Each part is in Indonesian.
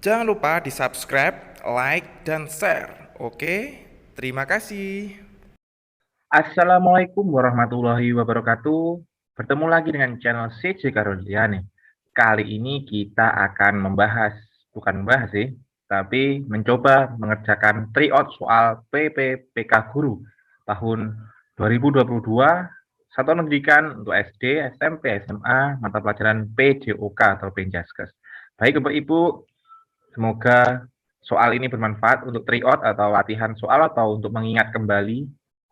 Jangan lupa di-subscribe, like, dan share. Oke, terima kasih. Assalamualaikum warahmatullahi wabarakatuh. Bertemu lagi dengan channel CJ Karoliani. Kali ini kita akan bukan membahas sih, tapi mencoba mengerjakan tryout soal PPPK Guru tahun 2022, Satuan Pendidikan untuk SD, SMP, SMA, mata pelajaran PJOK atau Penjaskes. Baik Bapak Ibu, semoga soal ini bermanfaat untuk tryout atau latihan soal atau untuk mengingat kembali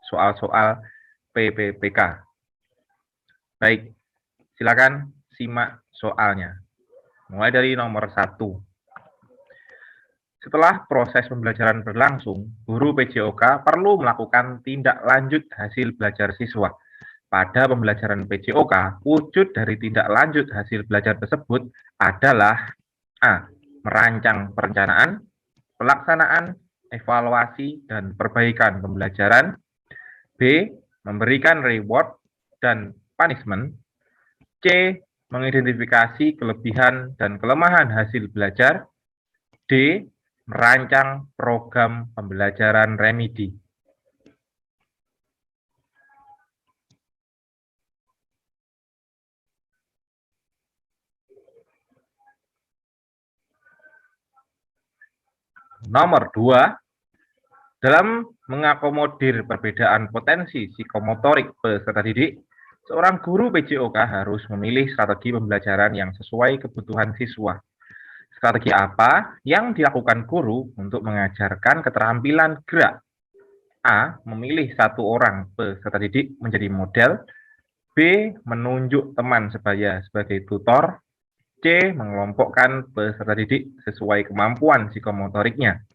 soal-soal PPPK. Baik, silakan simak soalnya. Mulai dari nomor 1. Setelah proses pembelajaran berlangsung, guru PJOK perlu melakukan tindak lanjut hasil belajar siswa. Pada pembelajaran PJOK, wujud dari tindak lanjut hasil belajar tersebut adalah A. Merancang perencanaan, pelaksanaan, evaluasi, dan perbaikan pembelajaran. B. Memberikan reward dan punishment. C. Mengidentifikasi kelebihan dan kelemahan hasil belajar. D. Merancang program pembelajaran remedi. Nomor 2. Dalam mengakomodir perbedaan potensi psikomotorik peserta didik, seorang guru PJOK harus memilih strategi pembelajaran yang sesuai kebutuhan siswa. Strategi apa yang dilakukan guru untuk mengajarkan keterampilan gerak? A. Memilih satu orang peserta didik menjadi model. B. Menunjuk teman sebaya sebagai tutor. C. Mengelompokkan peserta didik sesuai kemampuan psikomotoriknya.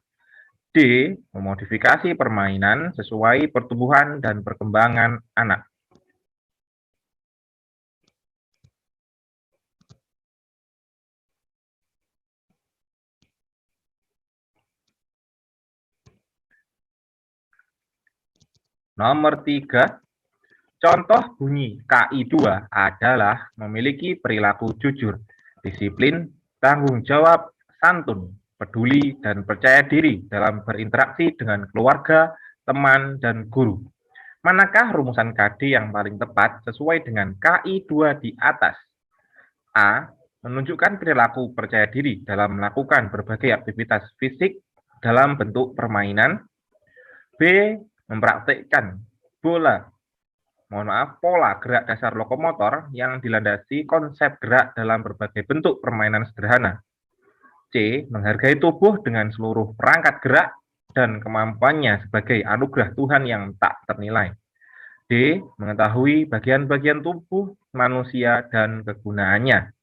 D. Memodifikasi permainan sesuai pertumbuhan dan perkembangan anak. Nomor 3. Contoh bunyi KI2 adalah memiliki perilaku jujur, disiplin, tanggung jawab, santun, peduli, dan percaya diri dalam berinteraksi dengan keluarga, teman, dan guru. Manakah rumusan KD yang paling tepat sesuai dengan KI2 di atas? A. Menunjukkan perilaku percaya diri dalam melakukan berbagai aktivitas fisik dalam bentuk permainan. B. Mempraktikkan pola gerak dasar lokomotor yang dilandasi konsep gerak dalam berbagai bentuk permainan sederhana. C. Menghargai tubuh dengan seluruh perangkat gerak dan kemampuannya sebagai anugerah Tuhan yang tak ternilai. D. Mengetahui bagian-bagian tubuh manusia dan kegunaannya.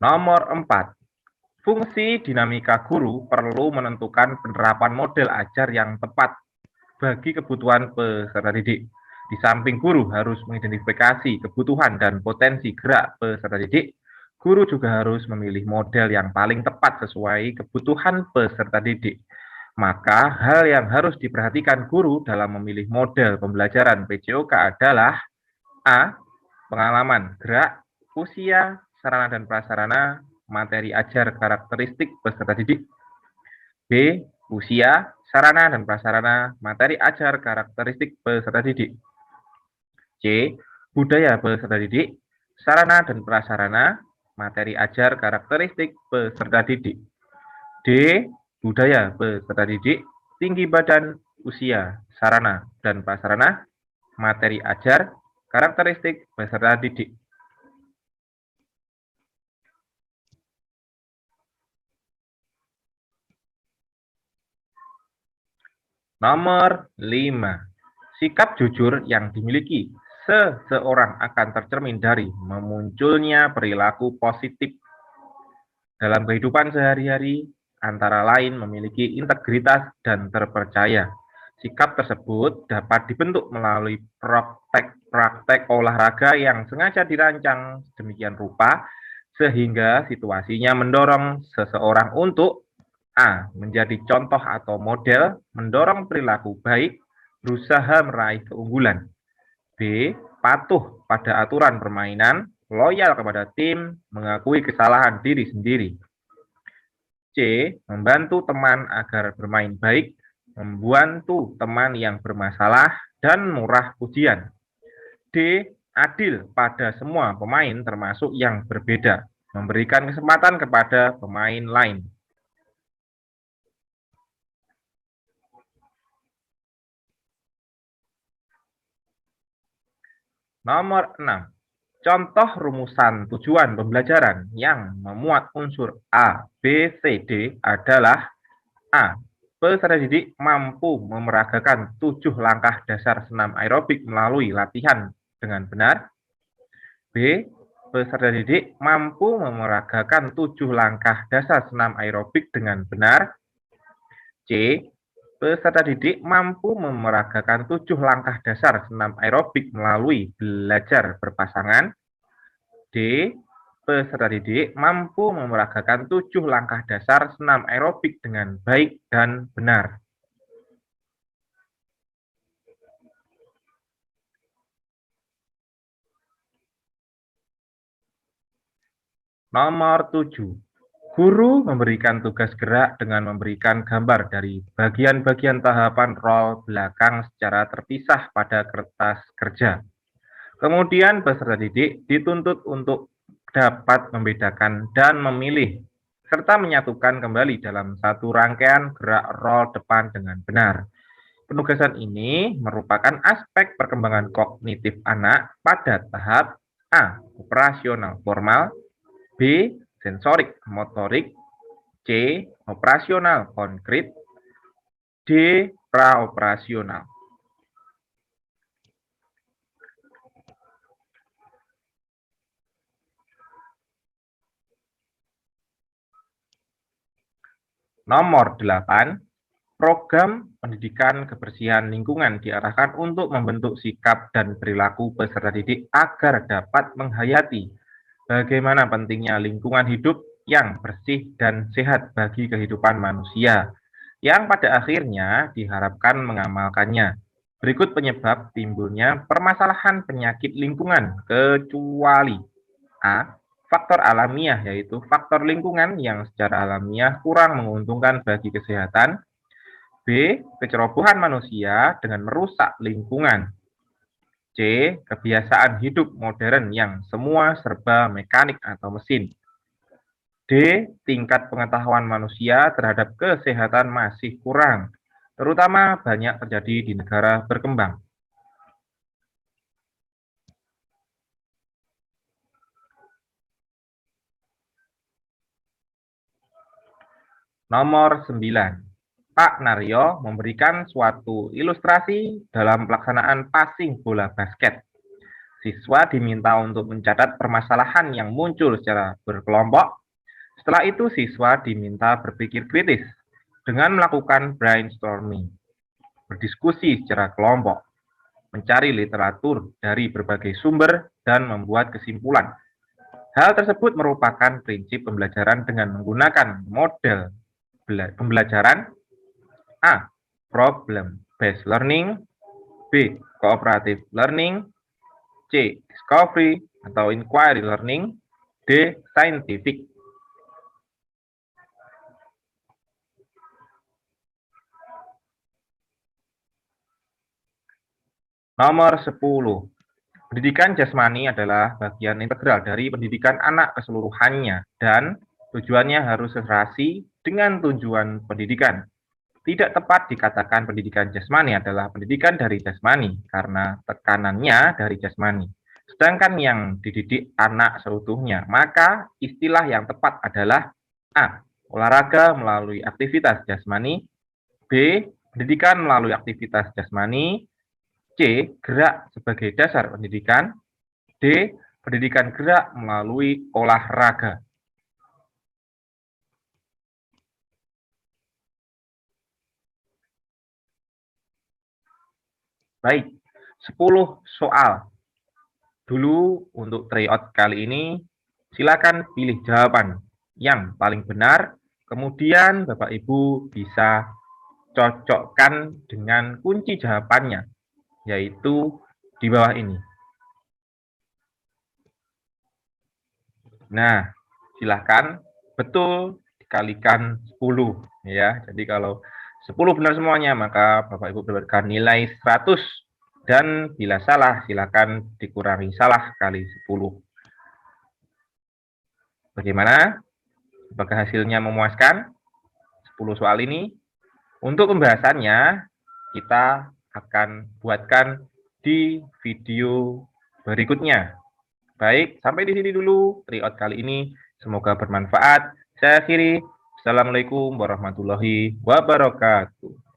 Nomor 4. Fungsi dinamika guru perlu menentukan penerapan model ajar yang tepat bagi kebutuhan peserta didik. Di samping guru harus mengidentifikasi kebutuhan dan potensi gerak peserta didik, guru juga harus memilih model yang paling tepat sesuai kebutuhan peserta didik. Maka hal yang harus diperhatikan guru dalam memilih model pembelajaran PJOK adalah A. Pengalaman gerak, usia, sarana dan prasarana, materi ajar karakteristik peserta didik. B. Usia, sarana dan prasarana, materi ajar karakteristik peserta didik. C. Budaya peserta didik, sarana dan prasarana, materi ajar karakteristik peserta didik. D. Budaya peserta didik, tinggi badan, usia, sarana dan prasarana, materi ajar karakteristik peserta didik. Nomor 5. Sikap jujur yang dimiliki seseorang akan tercermin dari memunculnya perilaku positif dalam kehidupan sehari-hari, antara lain memiliki integritas dan terpercaya. Sikap tersebut dapat dibentuk melalui praktek olahraga yang sengaja dirancang sedemikian rupa sehingga situasinya mendorong seseorang untuk A. Menjadi contoh atau model, mendorong perilaku baik, berusaha meraih keunggulan. B. Patuh pada aturan permainan, loyal kepada tim, mengakui kesalahan diri sendiri. C. Membantu teman agar bermain baik, membantu teman yang bermasalah, dan murah pujian. D. Adil pada semua pemain termasuk yang berbeda, memberikan kesempatan kepada pemain lain. Nomor 6. Contoh rumusan tujuan pembelajaran yang memuat unsur A, B, C, D adalah A. Peserta didik mampu memeragakan 7 langkah dasar senam aerobik melalui latihan dengan benar. B. Peserta didik mampu memeragakan 7 langkah dasar senam aerobik dengan benar. C. Peserta didik mampu memeragakan 7 langkah dasar senam aerobik melalui belajar berpasangan. D. Peserta didik mampu memeragakan 7 langkah dasar senam aerobik dengan baik dan benar. Nomor 7. Guru memberikan tugas gerak dengan memberikan gambar dari bagian-bagian tahapan rol belakang secara terpisah pada kertas kerja. Kemudian peserta didik dituntut untuk dapat membedakan dan memilih, serta menyatukan kembali dalam satu rangkaian gerak rol depan dengan benar. Penugasan ini merupakan aspek perkembangan kognitif anak pada tahap A. Operasional formal, B. Sensorik motorik, C. Operasional konkret, D. Praoperasional. Nomor 8. Program pendidikan kebersihan lingkungan diarahkan untuk membentuk sikap dan perilaku peserta didik agar dapat menghayati bagaimana pentingnya lingkungan hidup yang bersih dan sehat bagi kehidupan manusia, yang pada akhirnya diharapkan mengamalkannya. Berikut penyebab timbulnya permasalahan penyakit lingkungan, kecuali A. Faktor alamiah, yaitu faktor lingkungan yang secara alamiah kurang menguntungkan bagi kesehatan. B. Kecerobohan manusia dengan merusak lingkungan. C. Kebiasaan hidup modern yang semua serba mekanik atau mesin. D. Tingkat pengetahuan manusia terhadap kesehatan masih kurang, terutama banyak terjadi di negara berkembang. Nomor 9. Pak Naryo memberikan suatu ilustrasi dalam pelaksanaan passing bola basket. Siswa diminta untuk mencatat permasalahan yang muncul secara berkelompok. Setelah itu, siswa diminta berpikir kritis dengan melakukan brainstorming, berdiskusi secara kelompok, mencari literatur dari berbagai sumber, dan membuat kesimpulan. Hal tersebut merupakan prinsip pembelajaran dengan menggunakan model pembelajaran A. Problem-based learning, B. Cooperative learning, C. Discovery atau inquiry learning, D. Scientific. Nomor 10. Pendidikan jasmani adalah bagian integral dari pendidikan anak keseluruhannya dan tujuannya harus seserasi dengan tujuan pendidikan. Tidak tepat dikatakan pendidikan jasmani adalah pendidikan dari jasmani karena tekanannya dari jasmani. Sedangkan yang dididik anak seutuhnya, maka istilah yang tepat adalah A. Olahraga melalui aktivitas jasmani, B. Pendidikan melalui aktivitas jasmani, C. Gerak sebagai dasar pendidikan, D. Pendidikan gerak melalui olahraga. Baik, 10 soal. Dulu untuk tryout kali ini, silakan pilih jawaban yang paling benar, kemudian Bapak Ibu bisa cocokkan dengan kunci jawabannya, yaitu di bawah ini. Nah, silahkan betul dikalikan 10 ya. Jadi kalau 10 benar semuanya, maka Bapak Ibu mendapatkan nilai 100. Dan bila salah, silahkan dikurangi salah kali 10. Bagaimana? Apakah hasilnya memuaskan? 10 soal ini. Untuk pembahasannya, kita akan buatkan di video berikutnya. Baik, sampai di sini dulu tryout kali ini. Semoga bermanfaat. Saya akhiri. Assalamualaikum warahmatullahi wabarakatuh.